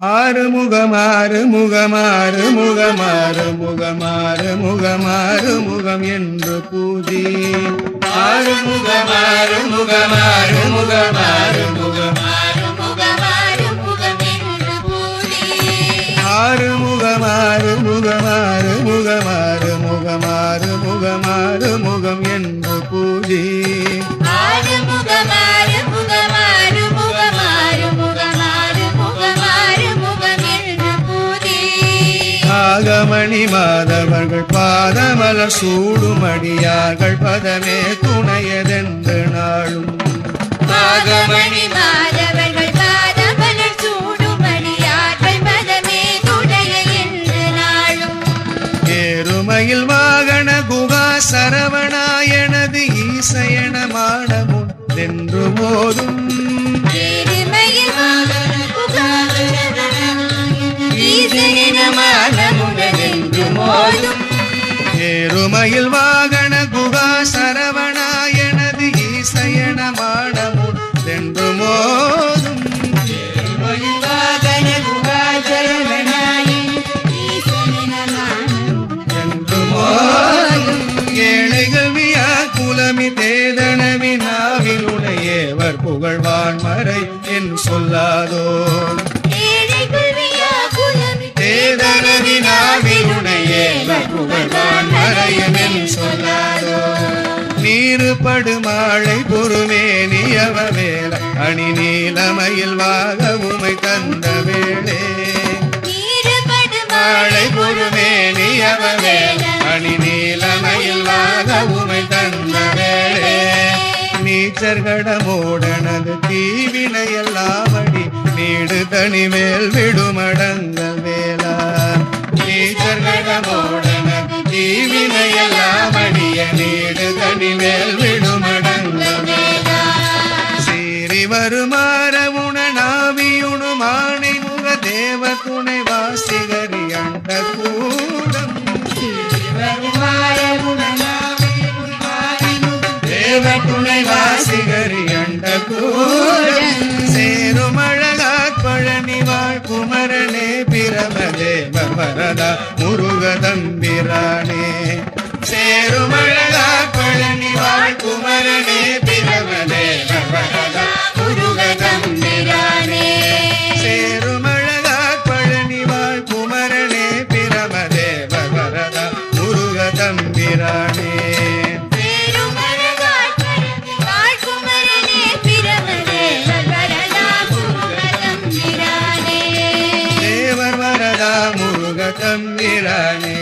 ஆறுமுகமாறு முகமாறு முகமாறு முகமாறு முகமாறு முகம் என்று பூஜி ஆறுமுகமாறு முகமாறு முகமாறு முகமாறு முகமாறு முகம் என்று பூஜி ஆறுமுகமாறு முகமாறு முகமாறு முகமாறு முகமாறு முகம் என்று பூஜி ஆறுமுகமாறு முகமாறு முகமாறு முகமாறு முகமாறு முகம் என்று பூஜி ஆகமணி மாதவர்கள் பாதமலர் சூடும் அடியார்கள் பதமே துணையதென்று நாளும் ஆகமணி மாதவர்கள் பாதமலர் சூடும் அடியார்கள் பதமே துணைய என்று நாளும் ஏறுமயில் வாகன குகா சரவணாயனது ஈசையன மாடமுன் என்று போதும் ஏறுமயில் வாகன குகா ஈசையன மாடமுன் என்று போதும் ஏறுமயில் வாகன குகா சரவணாயனது ஈசையன மாடமுன் என்று போதும் ஏறுமயில் வாகன குகா சரவணாயனது ஈசையன மாடமுன் என்று போதும் ஏழைகள் வியா குலமி தேதனவி நாவிலுடையவர் புகழ்வான் மறை என் சொல்லாதோ தேதனவி நாவிலுடையவர் புகழ்வான் மறையன் சொல்லாதோ நீருபடு மாழை பொறுமேனி அவவேல அணி நீலமயில் வாக உமை தந்த வேளே மாழை பொறுமேனி அவவேல அணி நீலமயில் வாக உமை தந்த வேளே நீச்சர்கடமோடனது தீவினையெல்லாம் அடி நீடு தனிமேல் விடுமடங்கள் வேளா நீச்சர்கடமோடனது தீவினையெல்லாம் அடிய நீடு தனிமேல் விடுமடங்கள் வேளா சீறி வருமாற உணநாவியுணு மானை முக தேவ துணை வாசிகரி அண்ட கூடம் தேவ துணை வாசிகரி அண்ட கூடம் சேரும் அழகாத் பழனி வாழ் குமரனே பிரமதேவ வரதா முருக தம்பிரானே சேரும் அழகாத் பழனி வாழ் குமரனே பிரமதேவ வரதா முருக தம்பிரானே சேரும் அழகாத் பழனி வாழ் குமரனே பிரமதேவ வரதா முருக தம்பிரானே முருக தம்பிரானே